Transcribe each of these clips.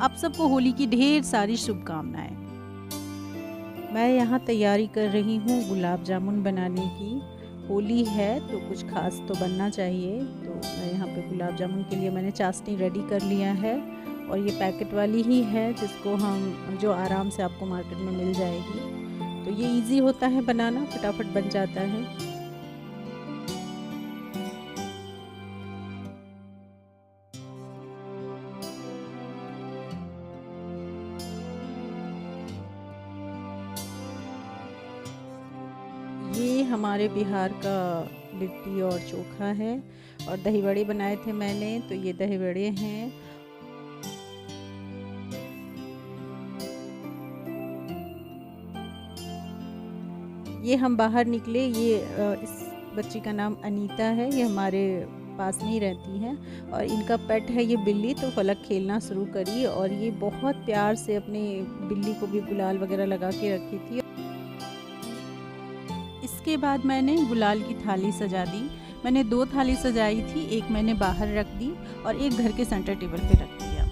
आप सबको होली की ढेर सारी शुभकामनाएं। मैं यहाँ तैयारी कर रही हूँ गुलाब जामुन बनाने की। होली है तो कुछ खास तो बनना चाहिए, तो मैं यहाँ पे गुलाब जामुन के लिए मैंने चाशनी रेडी कर लिया है। और ये पैकेट वाली ही है जिसको हम जो आराम से आपको मार्केट में मिल जाएगी। तो ये इजी होता है बनाना, फटाफट बन जाता है। ये हमारे बिहार का लिट्टी और चोखा है। और दही बड़े बनाए थे मैंने, तो ये दही बड़े हैं। ये हम बाहर निकले, ये इस बच्ची का नाम अनीता है, ये हमारे पास में ही रहती हैं और इनका पेट है ये बिल्ली। तो फलक खेलना शुरू करी और ये बहुत प्यार से अपने बिल्ली को भी गुलाल वगैरह लगा के रखी थी। इसके बाद मैंने गुलाल की थाली सजा दी। मैंने 2 थाली सजाई थी, एक मैंने बाहर रख दी और एक घर के सेंटर टेबल पे रख दिया।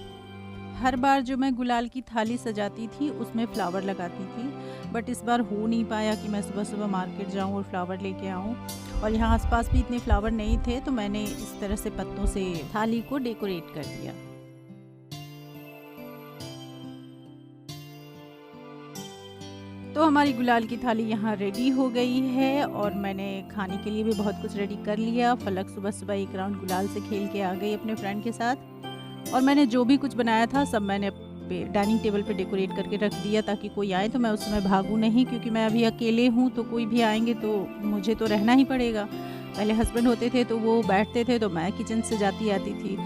हर बार जो मैं गुलाल की थाली सजाती थी उसमें फ्लावर लगाती थी, बट इस बार हो नहीं पाया कि मैं सुबह सुबह मार्केट जाऊं और फ्लावर लेके आऊं। और यहाँ आसपास भी इतने फ्लावर नहीं थे, तो मैंने इस तरह से पत्तों से थाली को डेकोरेट कर दिया। तो हमारी गुलाल की थाली यहाँ रेडी हो गई है और मैंने खाने के लिए भी बहुत कुछ रेडी कर लिया। फलक सुबह सुबह एक राउंड गुलाल से खेल के आ गई अपने फ्रेंड के साथ। और मैंने जो भी कुछ बनाया था सब मैंने डाइनिंग टेबल पे डेकोरेट करके रख दिया, ताकि कोई आए तो मैं उस समय भागूं नहीं, क्योंकि मैं अभी अकेले हूँ। तो कोई भी आएंगे तो मुझे तो रहना ही पड़ेगा। पहले हस्बैंड होते थे तो वो बैठते थे, तो मैं किचन से जाती आती थी।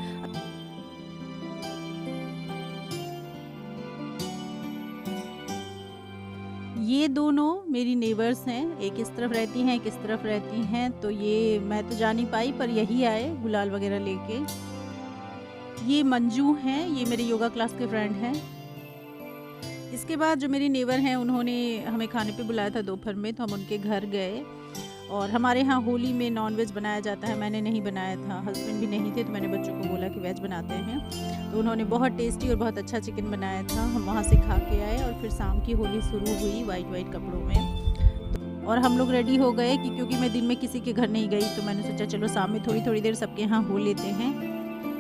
ये दोनों मेरी नेबर्स हैं, एक इस तरफ रहती हैं एक इस तरफ रहती हैं। तो ये मैं तो जा नहीं पाई, पर यही आए गुलाल वगैरह लेके। ये मंजू हैं, ये मेरे योगा क्लास के फ्रेंड हैं। इसके बाद जो मेरी नेबर हैं उन्होंने हमें खाने पे बुलाया था दोपहर में, तो हम उनके घर गए। और हमारे यहाँ होली में नॉनवेज बनाया जाता है, मैंने नहीं बनाया था, हस्बैंड भी नहीं थे, तो मैंने बच्चों को बोला कि वेज बनाते हैं। तो उन्होंने बहुत टेस्टी और बहुत अच्छा चिकन बनाया था। हम वहाँ से खा के आए और फिर शाम की होली शुरू हुई वाइट कपड़ों में। और हम लोग रेडी हो गए कि क्योंकि मैं दिन में किसी के घर नहीं गई, तो मैंने सोचा चलो शाम में थोड़ी देर सबके यहाँ हो लेते हैं,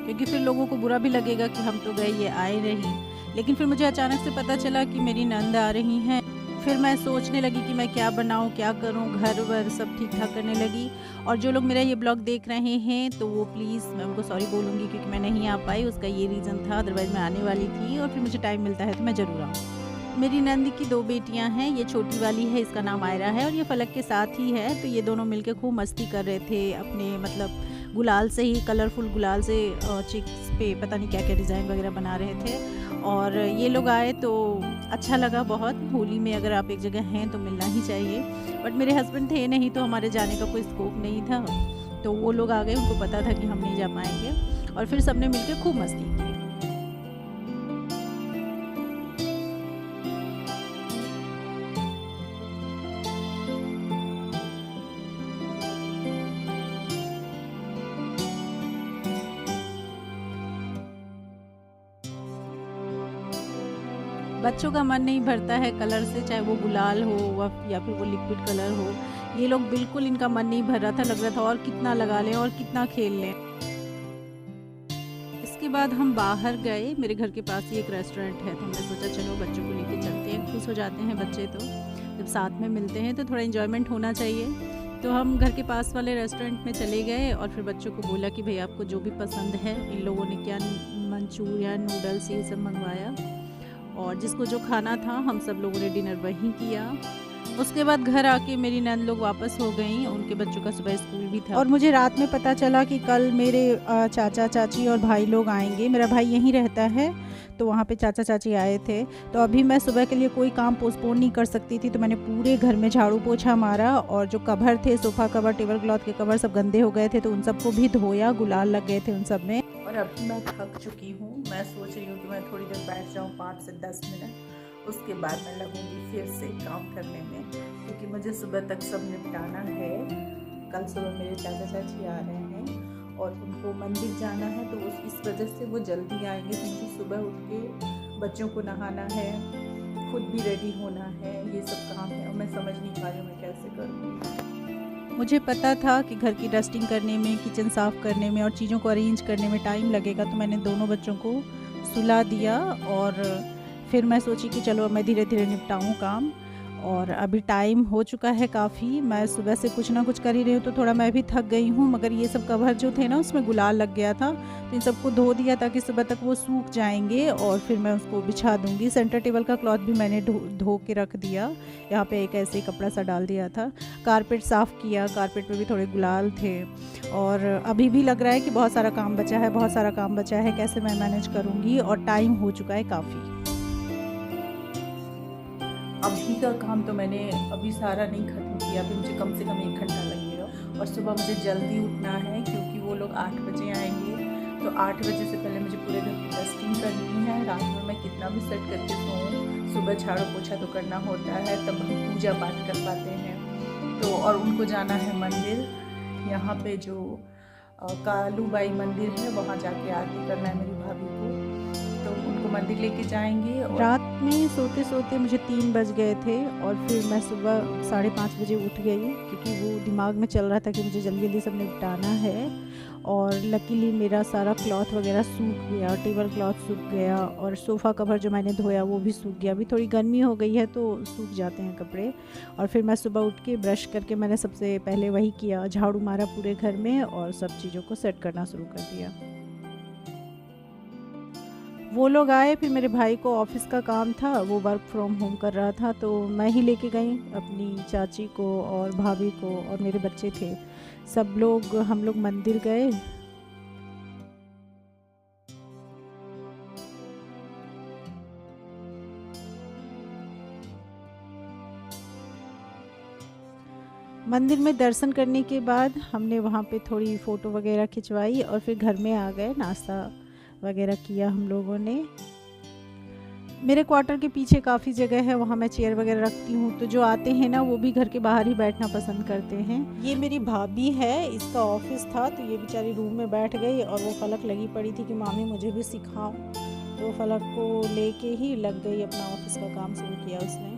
क्योंकि फिर लोगों को बुरा भी लगेगा कि हम तो गए ये आए नहीं। लेकिन फिर मुझे अचानक से पता चला कि मेरी नंद आ रही हैं। फिर मैं सोचने लगी कि मैं क्या बनाऊं, क्या करूं, घर वर सब ठीक ठाक करने लगी। और जो लोग मेरा ये ब्लॉग देख रहे हैं तो वो प्लीज़, मैं उनको सॉरी बोलूँगी क्योंकि मैं नहीं आ पाई, उसका ये रीज़न था, अदरवाइज़ मैं आने वाली थी। और फिर मुझे टाइम मिलता है तो मैं ज़रूर आऊँ। मेरी नंद की 2 बेटियां हैं, ये छोटी वाली है, इसका नाम आयरा है, और ये फलक के साथ ही है। तो ये दोनों मिलकर खूब मस्ती कर रहे थे अपने, मतलब गुलाल से ही, कलरफुल गुलाल से चिक्स पे पता नहीं क्या क्या डिज़ाइन वगैरह बना रहे थे। और ये लोग आए तो अच्छा लगा बहुत। होली में अगर आप एक जगह हैं तो मिलना ही चाहिए। बट मेरे हस्बैंड थे नहीं, तो हमारे जाने का कोई स्कोप नहीं था। तो वो लोग आ गए, उनको पता था कि हम नहीं जा पाएंगे, और फिर सबने मिलकर खूब मस्ती की। बच्चों का मन नहीं भरता है कलर से, चाहे वो गुलाल हो या फिर वो लिक्विड कलर हो। ये लोग बिल्कुल, इनका मन नहीं भर रहा था, लग रहा था और कितना लगा लें और कितना खेल लें। इसके बाद हम बाहर गए, मेरे घर के पास ही एक रेस्टोरेंट है, तो हमने सोचा चलो बच्चों को लेके चलते हैं। खुश हो जाते हैं बच्चे तो जब साथ में मिलते हैं, तो थोड़ा इन्जॉयमेंट होना चाहिए। तो हम घर के पास वाले रेस्टोरेंट में चले गए और फिर बच्चों को बोला कि भाई आपको जो भी पसंद है। इन लोगों ने क्या मंचूरियन, नूडल्स ये सब मंगवाया, और जिसको जो खाना था हम सब लोगों ने डिनर वहीं किया। उसके बाद घर आके मेरी नंद लोग वापस हो गई, उनके बच्चों का सुबह स्कूल भी था। और मुझे रात में पता चला कि कल मेरे चाचा चाची और भाई लोग आएंगे। मेरा भाई यहीं रहता है, तो वहाँ पे चाचा चाची आए थे। तो अभी मैं सुबह के लिए कोई काम पोस्टपोन नहीं कर सकती थी, तो मैंने पूरे घर में झाड़ू पोछा मारा। और जो कवर थे, सोफ़ा कवर, टेबल क्लॉथ के कवर सब गंदे हो गए थे, तो उन सबको भी धोया, गुलाल लग गए थे उन सब में। और अभी मैं थक चुकी हूँ, मैं सोच रही हूँ कि मैं थोड़ी देर बैठ जाऊँ, 5 से 10 मिनट, उसके बाद मैं लगूँगी फिर से काम करने में, क्योंकि मुझे सुबह तक सब निपटाना है। कल सुबह मेरे चाचा चाची आ रहे हैं और उनको मंदिर जाना है, तो इस वजह से वो जल्दी आएंगे। तो मुझे सुबह उठ के बच्चों को नहाना है, खुद भी रेडी होना है, ये सब काम है और मैं समझ नहीं पा रही हूँ मैं कैसे करूँ। मुझे पता था कि घर की डस्टिंग करने में, किचन साफ़ करने में और चीज़ों को अरेंज करने में टाइम लगेगा, तो मैंने दोनों बच्चों को सुला दिया और फिर मैं सोची कि चलो मैं धीरे धीरे निपटाऊँ काम। और अभी टाइम हो चुका है काफ़ी, मैं सुबह से कुछ ना कुछ कर ही रही हूँ, तो थोड़ा मैं भी थक गई हूँ। मगर ये सब कवर जो थे ना उसमें गुलाल लग गया था, तो इन सबको धो दिया ताकि सुबह तक वो सूख जाएंगे और फिर मैं उसको बिछा दूँगी। सेंटर टेबल का क्लॉथ भी मैंने धो के रख दिया, यहाँ पे एक ऐसे ही कपड़ा सा डाल दिया था। कारपेट साफ़ किया, कारपेट पे भी थोड़े गुलाल थे और अभी भी लग रहा है कि बहुत सारा काम बचा है, बहुत सारा काम बचा है, कैसे मैं मैनेज करूँगी और टाइम हो चुका है काफ़ी। अभी का काम तो मैंने अभी सारा नहीं ख़त्म किया, अभी मुझे कम से कम 1 घंटा लगेगा और सुबह मुझे जल्दी उठना है क्योंकि वो लोग 8 बजे आएंगे। तो 8 बजे से पहले मुझे पूरे घर की डस्टिंग करनी है। रात में मैं कितना भी सेट करके सोऊं, सुबह झाड़ू पोछा तो करना होता है, तब हम पूजा पाठ कर पाते हैं। तो और उनको जाना है मंदिर, यहाँ पे जो कालूबाई मंदिर है वहाँ जाके आरती करना है मेरी भाभी को, तो उनको मंदिर लेके जाएंगे। और रात में सोते सोते मुझे 3 बज गए थे और फिर मैं सुबह 5:30 बजे उठ गई क्योंकि वो दिमाग में चल रहा था कि मुझे जल्दी जल्दी सब निपटाना है। और लकीली मेरा सारा क्लॉथ वगैरह सूख गया, टेबल क्लॉथ सूख गया और सोफ़ा कवर जो मैंने धोया वो भी सूख गया। अभी थोड़ी गर्मी हो गई है तो सूख जाते हैं कपड़े। और फिर मैं सुबह उठ के ब्रश करके मैंने सबसे पहले वही किया, झाड़ू मारा पूरे घर में और सब चीज़ों को सेट करना शुरू कर दिया। वो लोग आए, फिर मेरे भाई को ऑफ़िस का काम था, वो वर्क फ्रॉम होम कर रहा था, तो मैं ही लेके गई अपनी चाची को और भाभी को और मेरे बच्चे थे, सब लोग हम लोग मंदिर गए। मंदिर में दर्शन करने के बाद हमने वहाँ पे थोड़ी फ़ोटो वगैरह खिंचवाई और फिर घर में आ गए, नाश्ता वगैरह किया हम लोगों ने। मेरे क्वार्टर के पीछे काफ़ी जगह है, वहाँ मैं चेयर वगैरह रखती हूँ, तो जो आते हैं ना वो भी घर के बाहर ही बैठना पसंद करते हैं। ये मेरी भाभी है, इसका ऑफिस था तो ये बेचारी रूम में बैठ गई और वो फलक लगी पड़ी थी कि मामी मुझे भी सिखाओ, तो फलक को लेके ही लग गई, अपना ऑफिस का काम शुरू किया उसने।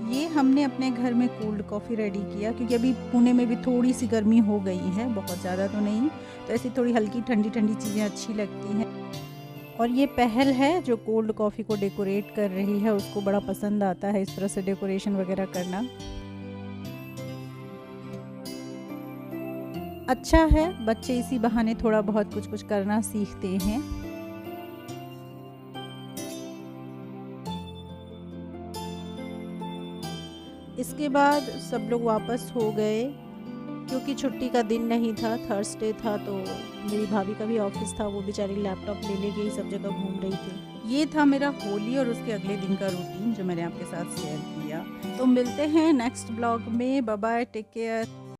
ये हमने अपने घर में कोल्ड कॉफ़ी रेडी किया क्योंकि अभी पुणे में भी थोड़ी सी गर्मी हो गई है, बहुत ज़्यादा तो नहीं, तो ऐसी थोड़ी हल्की ठंडी ठंडी चीज़ें अच्छी लगती हैं। और ये पहल है जो कोल्ड कॉफ़ी को डेकोरेट कर रही है, उसको बड़ा पसंद आता है इस तरह से डेकोरेशन वगैरह करना। अच्छा है, बच्चे इसी बहाने थोड़ा बहुत कुछ कुछ करना सीखते हैं। इसके बाद सब लोग वापस हो गए क्योंकि छुट्टी का दिन नहीं था, थर्सडे था, तो मेरी भाभी का भी ऑफिस था, वो बेचारी लैपटॉप ले गई, सब जगह घूम रही थी। ये था मेरा होली और उसके अगले दिन का रूटीन जो मैंने आपके साथ शेयर किया। तो मिलते हैं नेक्स्ट ब्लॉग में, बाय बाय, टेक केयर।